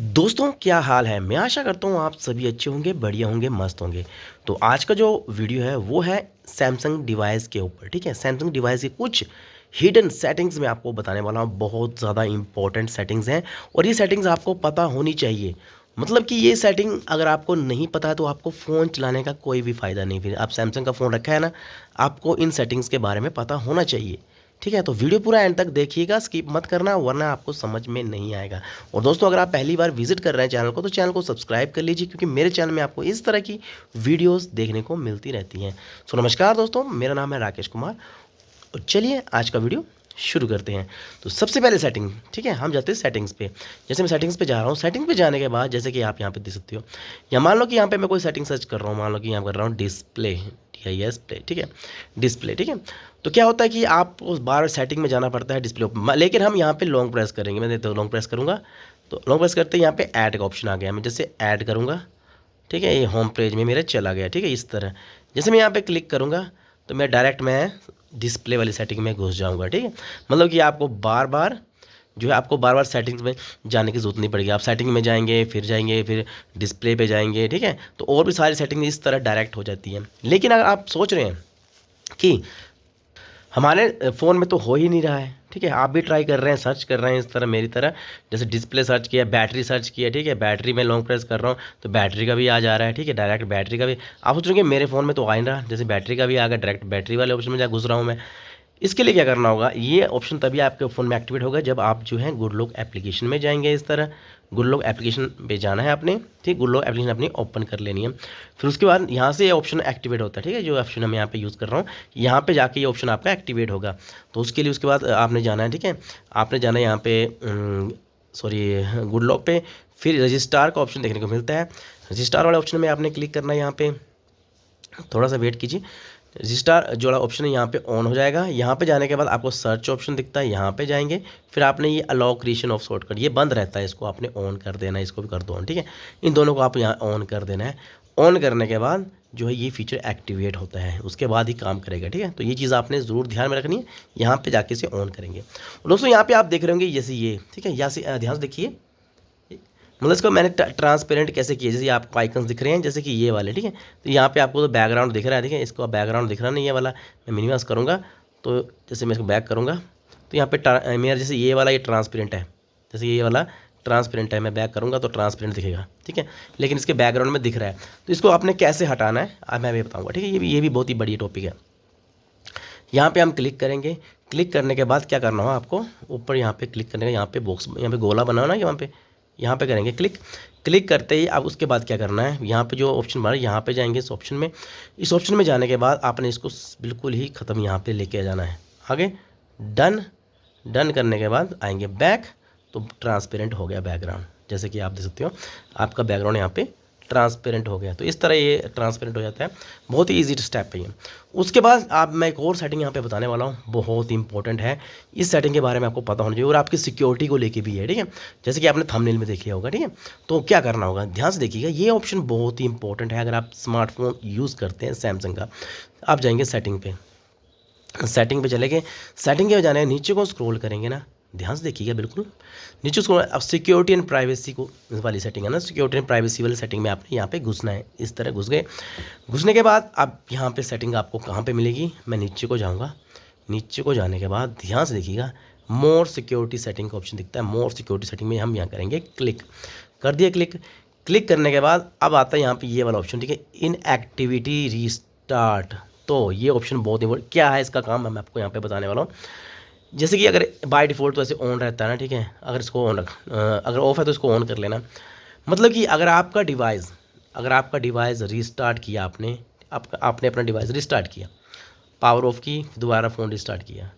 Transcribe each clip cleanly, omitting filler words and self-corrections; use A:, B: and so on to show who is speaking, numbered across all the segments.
A: दोस्तों क्या हाल है। मैं आशा करता हूँ आप सभी अच्छे होंगे, बढ़िया होंगे, मस्त होंगे। तो आज का जो वीडियो है वो है सैमसंग डिवाइस के ऊपर। ठीक है, सैमसंग डिवाइस की कुछ हिडन सेटिंग्स मैं आपको बताने वाला हूँ। बहुत ज़्यादा इंपॉर्टेंट सेटिंग्स हैं और ये सेटिंग्स आपको पता होनी चाहिए। मतलब कि ये सेटिंग अगर आपको नहीं पता है तो आपको फ़ोन चलाने का कोई भी फ़ायदा नहीं। फिर आप सैमसंग का फ़ोन रखा है ना, आपको इन सेटिंग्स के बारे में पता होना चाहिए। ठीक है, तो वीडियो पूरा एंड तक देखिएगा, स्किप मत करना वरना आपको समझ में नहीं आएगा। और दोस्तों अगर आप पहली बार विजिट कर रहे हैं चैनल को तो चैनल को सब्सक्राइब कर लीजिए, क्योंकि मेरे चैनल में आपको इस तरह की वीडियोस देखने को मिलती रहती हैं। सो नमस्कार दोस्तों, मेरा नाम है राकेश कुमार और चलिए आज का वीडियो शुरू करते हैं। तो सबसे पहले सेटिंग, ठीक है, हम जाते हैं सेटिंग्स पे। जैसे मैं सेटिंग्स पे जा रहा हूँ, सेटिंग पे जाने के बाद जैसे कि आप यहाँ पे देख सकते हो, या मान लो कि यहाँ पे मैं कोई सेटिंग सर्च कर रहा हूँ, मान लो कि यहाँ कर रहा हूँ डिस्प्ले, DIS प्ले, ठीक है, डिस्प्ले। ठीक है, तो क्या होता है कि आप उस बार सेटिंग में जाना पड़ता है डिस्प्ले पर, लेकिन हम यहाँ पे लॉन्ग प्रेस करेंगे। मैं तो लॉन्ग प्रेस करूँगा तो लॉन्ग प्रेस करते ही यहाँ पे ऐड का ऑप्शन आ गया। मैं जैसे ऐड करूँगा, ठीक है, ये होम पेज में मेरे चला गया। ठीक है, इस तरह जैसे मैं यहाँ पे क्लिक करूँगा तो मैं डिस्प्ले वाली सेटिंग में घुस जाऊँगा। ठीक है, मतलब कि आपको बार बार सेटिंग्स में जाने की ज़रूरत नहीं पड़ेगी। आप सेटिंग में जाएंगे, फिर डिस्प्ले पे जाएंगे। ठीक है, तो और भी सारी सेटिंग इस तरह डायरेक्ट हो जाती हैं। लेकिन अगर आप सोच रहे हैं कि हमारे फ़ोन में तो हो ही नहीं रहा है, ठीक है, आप भी ट्राई कर रहे हैं, सर्च कर रहे हैं इस तरह मेरी तरह, जैसे डिस्प्ले सर्च किया, बैटरी सर्च किया, ठीक है, बैटरी में लॉन्ग प्रेस कर रहा हूँ तो बैटरी का भी आ जा रहा है। ठीक है, डायरेक्ट बैटरी का भी आप सोच रहे हैं मेरे फ़ोन में तो आ ही नहीं रहा, जैसे बैटरी का भी आ गया, डायरेक्ट बैटरी वाले ऑप्शन में जा घुस रहा हूँ मैं। इसके लिए क्या करना होगा, ये ऑप्शन तभी आपके फ़ोन में एक्टिवेट होगा जब आप जो है गुड लॉक एप्लीकेशन में जाएंगे। इस तरह गुड लॉक एप्लीकेशन पे जाना है आपने, ठीक, गुड लॉक एप्लीकेशन अपनी ओपन कर लेनी है। फिर उसके बाद यहाँ से ये ऑप्शन एक्टिवेट होता है। ठीक है, जो ऑप्शन मैं यहाँ पे यूज़ कर रहा हूँ, यहाँ पे जाके ये ऑप्शन आपका एक्टिवेट होगा। तो उसके लिए उसके बाद आपने जाना है, ठीक है, आपने जाना है यहाँ पे गुड लॉक पे। फिर रजिस्टार का ऑप्शन देखने को मिलता है, रजिस्टार वाले ऑप्शन में आपने क्लिक करना है। यहाँ पे थोड़ा सा वेट कीजिए, रजिस्टर जो ऑप्शन है यहाँ पे ऑन हो जाएगा। यहाँ पे जाने के बाद आपको सर्च ऑप्शन दिखता है, यहाँ पे जाएंगे। फिर आपने ये अलाउ क्रिएशन ऑफ शॉर्टकट, ये बंद रहता है, इसको आपने ऑन कर देना है, इसको भी कर दो ऑन। ठीक है, इन दोनों को आप यहाँ ऑन कर देना है। ऑन करने के बाद जो है ये फीचर एक्टिवेट होता है, उसके बाद ही काम करेगा। ठीक है, तो ये चीज़ आपने ज़रूर ध्यान में रखनी है। यहाँ पर जाके इसे ऑन करेंगे। दोस्तों यहाँ पर आप देख रहे होंगे जैसे ये, ठीक है, यहाँ से ध्यान से देखिए, मतलब इसको मैंने ट्रांसपेरेंट कैसे किया, जैसे आपको आइकन्स दिख रहे हैं जैसे कि ये वाले। ठीक है, तो यहाँ पे आपको तो बैकग्राउंड दिख रहा है, ठीक है, इसको बैकग्राउंड दिख रहा नहीं ये वाला, मैं मिनिमाइज करूँगा। तो जैसे मैं इसको बैक करूँगा तो यहाँ पे मेरा जैसे ये वाला ये ट्रांसपेरेंट है, जैसे ये वाला ट्रांसपेरेंट है, मैं बैक करूँगा तो ट्रांसपेरेंट दिखेगा। ठीक है, लेकिन इसके बैकग्राउंड में दिख रहा है, तो इसको आपने कैसे हटाना है अब मैं भी बताऊँगा। ठीक है, ये भी बहुत ही बड़ी टॉपिक है। यहाँ पे हम क्लिक करेंगे, क्लिक करने के बाद क्या करना होगा आपको, ऊपर यहाँ पे क्लिक करने का, यहाँ पे बॉक्स, यहाँ पे गोला बना हो ना, यहाँ पे करेंगे क्लिक। क्लिक करते ही अब उसके बाद क्या करना है, यहाँ पे जो ऑप्शन बना है यहाँ पे जाएंगे इस ऑप्शन में। इस ऑप्शन में जाने के बाद आपने इसको बिल्कुल ही ख़त्म यहाँ पे लेके जाना है आगे। डन, डन करने के बाद आएंगे बैक, तो ट्रांसपेरेंट हो गया बैकग्राउंड, जैसे कि आप देख सकते हो आपका बैकग्राउंड यहाँ पे ट्रांसपेरेंट हो गया। तो इस तरह ये ट्रांसपेरेंट हो जाता है, बहुत ही ईजी स्टेप है ये। उसके बाद आप मैं एक और सेटिंग यहाँ पे बताने वाला हूँ, बहुत इंपॉर्टेंट है। इस सेटिंग के बारे में आपको पता होना चाहिए और आपकी सिक्योरिटी को लेके भी है। ठीक है, जैसे कि आपने थंबनेल में देखा होगा। ठीक है, तो क्या करना होगा, ध्यान से देखिएगा, ये ऑप्शन बहुत ही इंपॉर्टेंट है। अगर आप स्मार्टफोन यूज़ करते हैं सैमसंग का, आप जाएंगे सेटिंग पे, सेटिंग पे चले गए, सेटिंग के जाने नीचे को स्क्रॉल करेंगे ना, ध्यान से देखिएगा बिल्कुल नीचे उसको, अब सिक्योरिटी एंड प्राइवेसी को वाली सेटिंग है ना, सिक्योरिटी एंड प्राइवेसी वाली सेटिंग में आपने यहाँ पे घुसना है। इस तरह घुस गए, घुसने के बाद अब यहाँ पे सेटिंग आपको कहाँ पे मिलेगी, मैं नीचे को जाऊँगा। नीचे को जाने के बाद ध्यान से देखिएगा, मोर सिक्योरिटी सेटिंग का ऑप्शन दिखता है। मोर सिक्योरिटी सेटिंग में हम यहाँ करेंगे क्लिक, कर दिया क्लिक। क्लिक करने के बाद अब आता है यहाँ पर ये वाला ऑप्शन, ठीक है, इन एक्टिविटी रीस्टार्ट। तो ये ऑप्शन बहुत इंपॉर्टेंट, क्या है इसका काम मैं आपको यहाँ पे बताने वाला हूँ। जैसे कि अगर बाय डिफ़ॉल्ट तो ऐसे ऑन रहता है ना, ठीक है, अगर इसको अगर ऑफ है तो इसको ऑन कर लेना। मतलब कि अगर आपका डिवाइस रीस्टार्ट किया आपने अपना डिवाइस रीस्टार्ट किया, पावर ऑफ की, दोबारा फ़ोन रिस्टार्ट किया,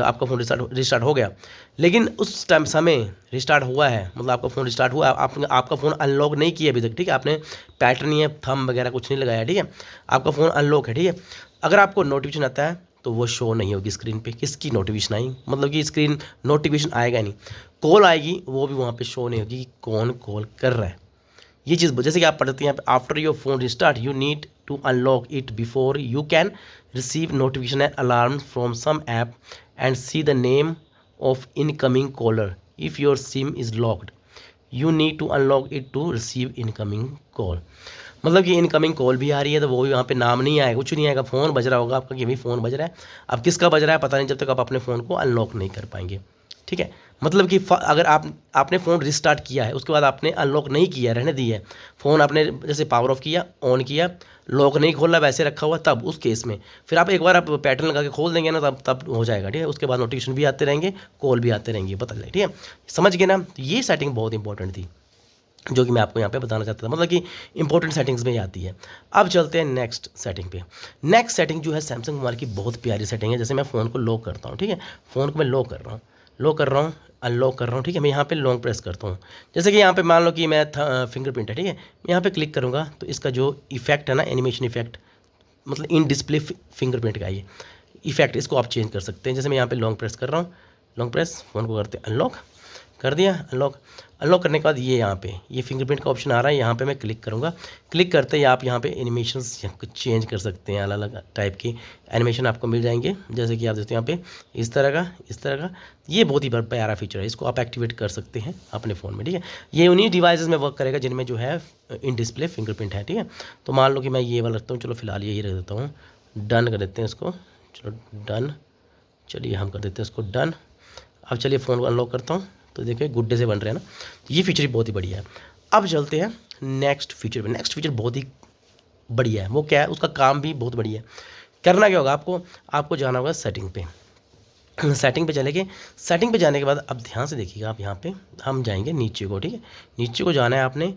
A: आपका फ़ोन रिस्टार्ट हो गया, लेकिन उस टाइम समय रिस्टार्ट हुआ है, मतलब आपका फ़ोन रिस्टार्ट हुआ, आपका फ़ोन अनलॉक नहीं किया अभी तक। ठीक है, आपने पैटर्न या थंब वगैरह कुछ नहीं लगाया। ठीक है, आपका फ़ोन अनलॉक है। ठीक है, अगर आपको नोटिफिकेशन आता है तो वो शो नहीं होगी स्क्रीन पे, किसकी नोटिफिकेशन आई, मतलब कि स्क्रीन नोटिफिकेशन आएगा नहीं, कॉल आएगी वो भी वहाँ पे शो नहीं होगी कि कौन कॉल कर रहा है। ये चीज़ जैसे कि आप पढ़ते हैं, after your phone restart you need to unlock it before you can receive notification and alarm from some app and see the name of incoming caller if your SIM is locked you need to unlock it to receive incoming call. मतलब कि incoming call भी आ रही है तो वो भी वहाँ पे नाम नहीं आएगा, कुछ नहीं आएगा, फ़ोन बज रहा होगा आपका कि भाई फ़ोन बज रहा है। अब किसका बज रहा है पता नहीं जब तक आप अपने फ़ोन को अनलॉक नहीं कर पाएंगे। ठीक है, मतलब कि अगर आपने फ़ोन रिस्टार्ट किया है, उसके बाद आपने अनलॉक नहीं किया, रहने दिया है फ़ोन, आपने जैसे पावर ऑफ किया, ऑन किया, लॉक नहीं खोला, वैसे रखा हुआ, तब उस केस में फिर आप एक बार आप पैटर्न लगा के खोल देंगे ना, तब हो जाएगा। ठीक है, उसके बाद नोटिफिकेशन भी आते रहेंगे, कॉल भी आते रहेंगे, पता चले। ठीक है, समझ गए ना। तो ये सेटिंग बहुत इंपॉर्टेंट थी जो कि मैं आपको यहाँ पे बताना चाहता था, मतलब कि इंपॉर्टेंट सेटिंग्स में ही आती है। अब चलते हैं नेक्स्ट सेटिंग पे। नेक्स्ट सेटिंग जो है सैमसंग मोबाइल की बहुत प्यारी सेटिंग है। जैसे मैं फ़ोन को लॉक करता हूँ, ठीक है, फ़ोन को मैं लॉक कर रहा हूँ, अनलॉक कर रहा हूँ। ठीक है, मैं यहाँ पे लॉन्ग प्रेस करता हूँ। जैसे कि यहाँ पे मान लो कि मैं फिंगरप्रिंट है, ठीक है, मैं यहाँ पे क्लिक करूँगा तो इसका जो इफेक्ट है ना, एनिमेशन इफेक्ट, मतलब इन डिस्प्ले फिंगरप्रिंट का ये इफेक्ट, इसको आप चेंज कर सकते हैं। जैसे मैं यहाँ पे लॉन्ग प्रेस कर रहा हूँ, लॉन्ग प्रेस, फ़ोन को करते हैं अनलॉक, कर दिया अनलॉक। अनलॉक करने के बाद ये यहाँ पे ये फिंगरप्रिंट का ऑप्शन आ रहा है, यहाँ पे मैं क्लिक करूँगा। क्लिक करते ही आप यहाँ पे एनिमेशंस चेंज कर सकते हैं, अलग अलग टाइप के एनिमेशन आपको मिल जाएंगे। जैसे कि आप देखते हैं यहाँ पे इस तरह का ये बहुत ही प्यारा फीचर है, इसको आप एक्टिवेट कर सकते हैं अपने फ़ोन में। ठीक है, ये उन्हीं डिवाइसेस में वर्क करेगा जिनमें जो है इन डिस्प्ले फिंगरप्रिंट है। ठीक है, तो मान लो कि मैं ये वाला रखता हूँ, चलो फिलहाल यही रख देता हूँ, डन कर देते हैं इसको, चलो डन, चलिए हम कर देते हैं इसको डन। अब चलिए फ़ोन को अनलॉक करता हूँ, तो देखिए गुड्डे से बन रहे हैं ना, ये फीचर बहुत ही बढ़िया है। अब चलते हैं नेक्स्ट फीचर पे। नेक्स्ट फीचर बहुत ही बढ़िया है, वो क्या है, उसका काम भी बहुत बढ़िया है। करना क्या होगा आपको जाना होगा सेटिंग पे। सेटिंग पे चलेंगे, सेटिंग पे जाने के बाद अब ध्यान से देखिएगा, आप यहाँ पे हम जाएंगे नीचे को। ठीक है, नीचे को जाना है आपने,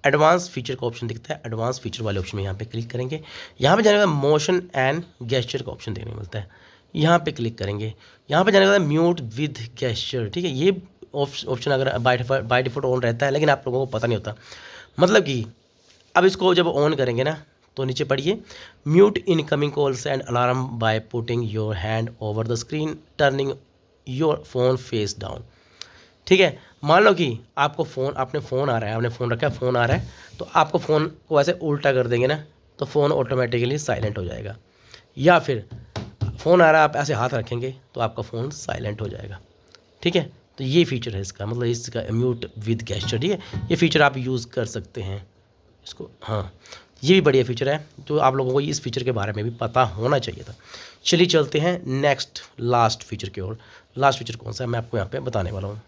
A: एडवांस फीचर का ऑप्शन दिखता है, एडवांस फीचर वाले ऑप्शन में यहाँ पे क्लिक करेंगे। यहाँ पे जाने के बाद मोशन एंड गेस्चर का ऑप्शन देखने को मिलता है, यहाँ पे क्लिक करेंगे। यहाँ पे जाने के बाद म्यूट विद गेस्चर, ठीक है, ये ऑप्शन अगर बाय डिफॉल्ट ऑन रहता है, लेकिन आप लोगों को पता नहीं होता। मतलब कि अब इसको जब ऑन करेंगे ना, तो नीचे पढ़िए, mute incoming calls and alarm by putting your hand over the screen, turning your phone face down. ठीक है, मान लो कि आपको आपने फ़ोन आ रहा है, आपने फ़ोन रखा है, फ़ोन आ रहा है, तो आपको फ़ोन को ऐसे उल्टा कर देंगे ना, तो फ़ोन ऑटोमेटिकली साइलेंट हो जाएगा। या फिर फ़ोन आ रहा है, आप ऐसे हाथ रखेंगे तो आपका फ़ोन साइलेंट हो जाएगा। ठीक है, तो ये फीचर है इसका, मतलब इसका म्यूट विद गेस्चर। ठीक है, ये फीचर आप यूज़ कर सकते हैं इसको। हाँ, ये भी बढ़िया फीचर है, तो आप लोगों को इस फीचर के बारे में भी पता होना चाहिए था। चलिए चलते हैं नेक्स्ट लास्ट फीचर की ओर। लास्ट फीचर कौन सा है मैं आपको यहाँ पे बताने वाला हूँ।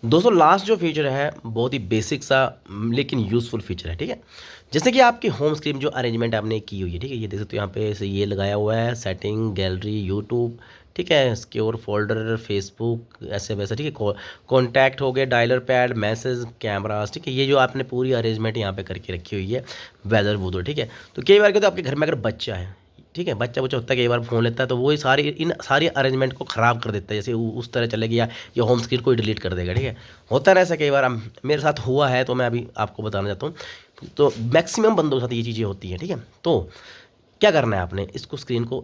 A: दोस्तों लास्ट जो फीचर है बहुत ही बेसिक सा लेकिन यूज़फुल फीचर है। ठीक है, जैसे कि आपकी होम स्क्रीन जो अरेंजमेंट आपने की हुई है, ठीक है, ये देख सकते हो यहाँ पे ऐसे ये लगाया हुआ है, सेटिंग, गैलरी, यूट्यूब, ठीक है, इसके और फोल्डर, फेसबुक, ऐसे वैसे। ठीक है, कॉन्टैक्ट हो गए, डायलर पैड, मैसेज, कैमरास। ठीक है, ये जो आपने पूरी अरेंजमेंट यहाँ पे करके रखी हुई है, वेदर वूदर। ठीक है, तो कई बार क्या, तो आपके घर में अगर बच्चा है, ठीक है, बच्चा होता है, कई बार फ़ोन लेता है तो वो इन सारी अरेंजमेंट को ख़राब कर देता है, जैसे उस तरह चले गया या होम स्क्रीन को ही डिलीट कर देगा। ठीक है, होता है ना ऐसा, कई बार मेरे साथ हुआ है, तो मैं अभी आपको बताना चाहता हूँ। तो मैक्सिमम बंदों के साथ ये चीज़ें होती हैं। ठीक है, तो क्या करना है आपने, इसको स्क्रीन को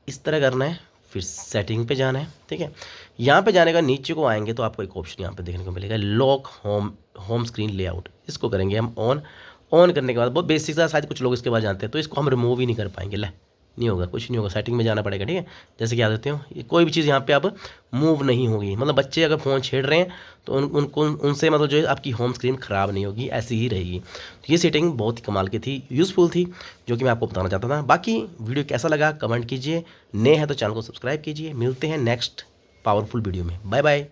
A: इस तरह करना है, फिर सेटिंग पे जाना है। ठीक है, यहाँ पे जाने का नीचे को आएंगे तो आपको एक ऑप्शन यहाँ पे देखने को मिलेगा, लॉक होम स्क्रीन लेआउट। इसको करेंगे हम ऑन करने के बाद, बहुत बेसिक सा, शायद कुछ लोग इसके बाद जानते हैं, तो इसको हम रिमूव ही नहीं कर पाएंगे। नहीं होगा, कुछ नहीं होगा, सेटिंग में जाना पड़ेगा। ठीक है, जैसे कि आ देते हो, ये कोई भी चीज़ यहाँ पे अब मूव नहीं होगी, मतलब बच्चे अगर फ़ोन छेड़ रहे हैं तो उनसे मतलब जो है आपकी होम स्क्रीन ख़राब नहीं होगी, ऐसी ही रहेगी। तो ये सेटिंग बहुत ही कमाल की थी, यूज़फुल थी, जो कि मैं आपको बताना चाहता था। बाकी वीडियो कैसा लगा कमेंट कीजिए, नए हैं तो चैनल को सब्सक्राइब कीजिए। मिलते हैं नेक्स्ट पावरफुल वीडियो में, बाय बाय।